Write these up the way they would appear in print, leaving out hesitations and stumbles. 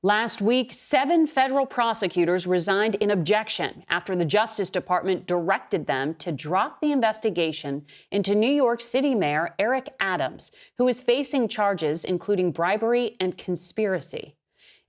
Last week, 7 federal prosecutors resigned in objection after the Justice Department directed them to drop the investigation into New York City Mayor Eric Adams, who is facing charges including bribery and conspiracy.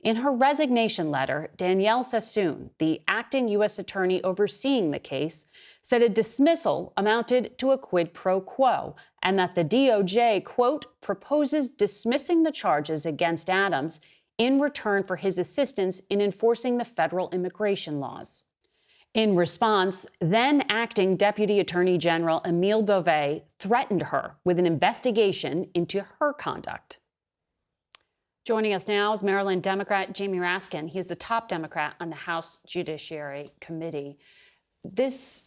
In her resignation letter, Danielle Sassoon, the acting U.S. attorney overseeing the case, said a dismissal amounted to a quid pro quo and that the DOJ, quote, proposes dismissing the charges against Adams in return for his assistance in enforcing the federal immigration laws. In response, then acting Deputy Attorney General Emile Beauvais threatened her with an investigation into her conduct. Joining us now is Maryland Democrat Jamie Raskin. He is the top Democrat on the House Judiciary Committee. This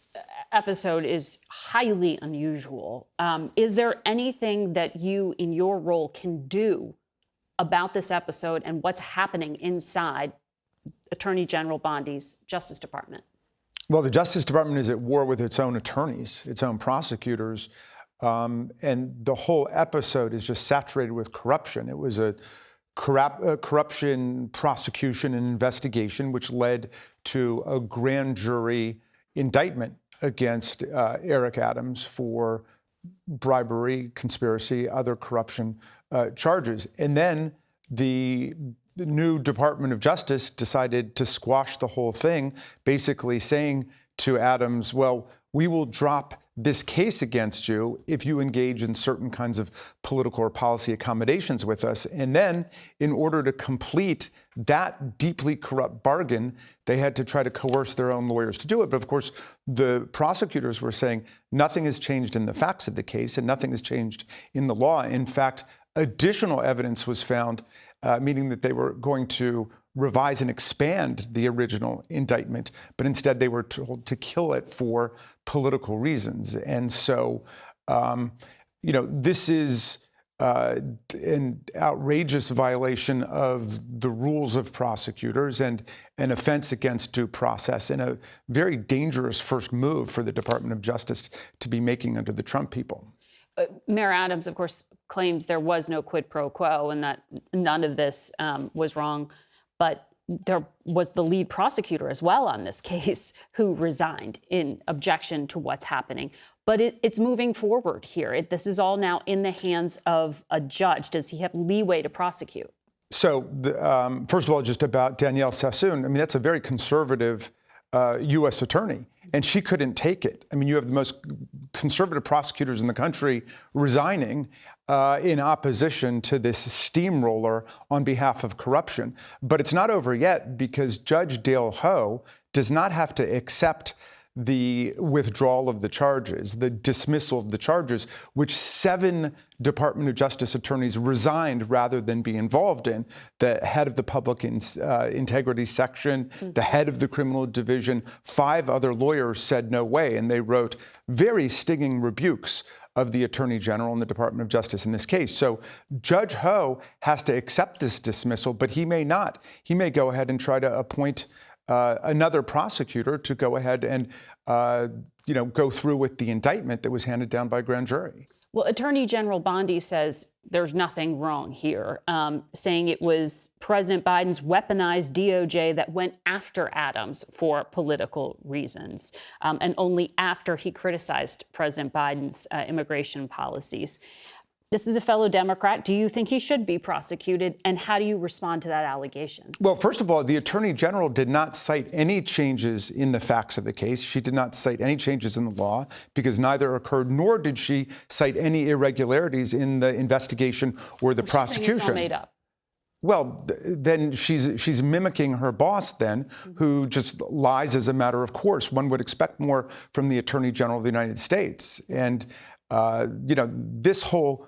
episode is highly unusual. Is there anything that you, in your role, can do about this episode and what's happening inside Attorney General Bondi's Justice Department? Well, the Justice Department is at war with its own attorneys, its own prosecutors, and the whole episode is just saturated with corruption. It was a corruption prosecution and investigation, which led to a grand jury indictment against Eric Adams for bribery, conspiracy, other corruption charges. And then the new Department of Justice decided to squash the whole thing, basically saying to Adams, well, we will drop this case against you if you engage in certain kinds of political or policy accommodations with us. And then in order to complete that deeply corrupt bargain, they had to try to coerce their own lawyers to do it. But of course, the prosecutors were saying nothing has changed in the facts of the case and nothing has changed in the law. In fact, additional evidence was found, meaning that they were going to revise and expand the original indictment, but instead they were told to kill it for political reasons. And so, this is an outrageous violation of the rules of prosecutors and an offense against due process and a very dangerous first move for the Department of Justice to be making under the Trump people. Mayor Adams, of course, claims there was no quid pro quo and that none of this was wrong. But there was the lead prosecutor as well on this case who resigned in objection to what's happening. But it's moving forward here. This is all now in the hands of a judge. Does he have leeway to prosecute? So, first of all, just about Danielle Sassoon, I mean, that's a very conservative U.S. attorney, and she couldn't take it. I mean, you have the most conservative prosecutors in the country resigning in opposition to this steamroller on behalf of corruption. But it's not over yet because Judge Dale Ho does not have to accept the withdrawal of the charges, the dismissal of the charges, which 7 Department of Justice attorneys resigned rather than be involved in. The head of the Public Integrity Section, the head of the Criminal Division, 5 other lawyers said no way, and they wrote very stinging rebukes of the Attorney General and the Department of Justice in this case. So Judge Ho has to accept this dismissal, but he may not. He may go ahead and try to appoint another prosecutor to go ahead and, go through with the indictment that was handed down by a grand jury. Well, Attorney General Bondi says there's nothing wrong here, saying it was President Biden's weaponized DOJ that went after Adams for political reasons, and only after he criticized President Biden's immigration policies. This is a fellow Democrat. Do you think he should be prosecuted? And how do you respond to that allegation? Well, first of all, the Attorney General did not cite any changes in the facts of the case. She did not cite any changes in the law because neither occurred, nor did she cite any irregularities in the investigation or the prosecution. It's all made up. Well, then she's mimicking her boss then, who just lies as a matter of course. One would expect more from the Attorney General of the United States. And, this whole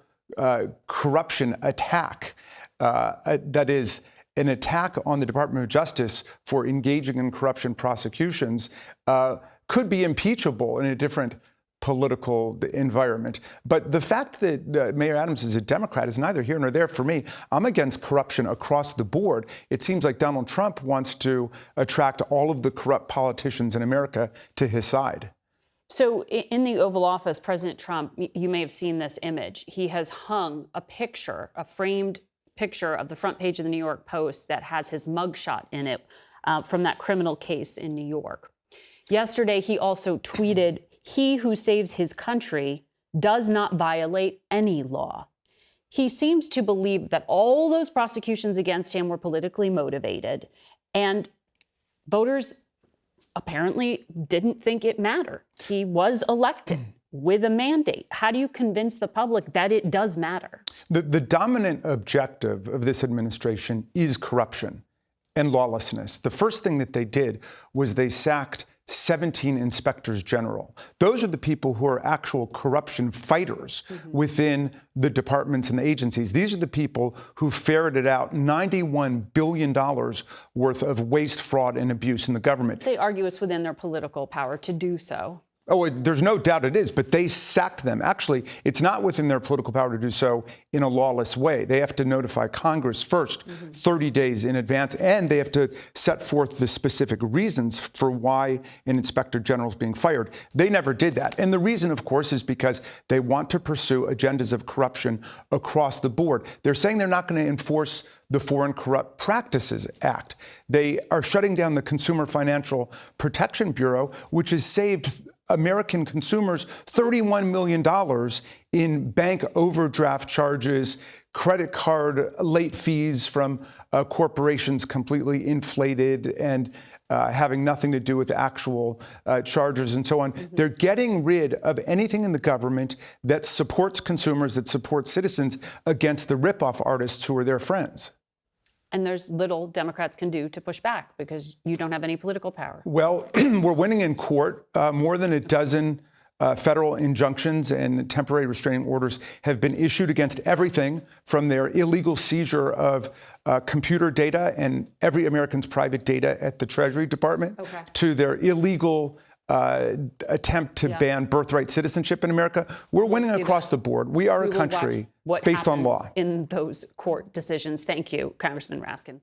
corruption attack, that is an attack on the Department of Justice for engaging in corruption prosecutions, could be impeachable in a different political environment. But the fact that Mayor Adams is a Democrat is neither here nor there for me. I'm against corruption across the board. It seems like Donald Trump wants to attract all of the corrupt politicians in America to his side. So in the Oval Office, President Trump, you may have seen this image. He has hung a picture, a framed picture of the front page of the New York Post that has his mugshot in it from that criminal case in New York. Yesterday, he also tweeted, "He who saves his country does not violate any law." He seems to believe that all those prosecutions against him were politically motivated, and voters apparently didn't think it mattered. He was elected with a mandate. How do you convince the public that it does matter? The dominant objective of this administration is corruption and lawlessness. The first thing that they did was they sacked 17 inspectors general. Those are the people who are actual corruption fighters within the departments and the agencies. These are the people who ferreted out $91 billion worth of waste, fraud, and abuse in the government. They argue it's within their political power to do so. Oh, there's no doubt it is, but they sacked them. Actually, it's not within their political power to do so in a lawless way. They have to notify Congress first, 30 days in advance, and they have to set forth the specific reasons for why an inspector general is being fired. They never did that. And the reason, of course, is because they want to pursue agendas of corruption across the board. They're saying they're not going to enforce the Foreign Corrupt Practices Act. They are shutting down the Consumer Financial Protection Bureau, which has saved American consumers $31 million in bank overdraft charges, credit card late fees from corporations completely inflated and having nothing to do with actual charges and so on. They're getting rid of anything in the government that supports consumers, that supports citizens against the ripoff artists who are their friends. And there's little Democrats can do to push back because you don't have any political power. Well, we're winning in court. More than a dozen federal injunctions and temporary restraining orders have been issued against everything from their illegal seizure of computer data and every American's private data at the Treasury Department to their illegal attempt to ban birthright citizenship in America. We're winning across the board. We are a country based on law. In those court decisions. Thank you, Congressman Raskin.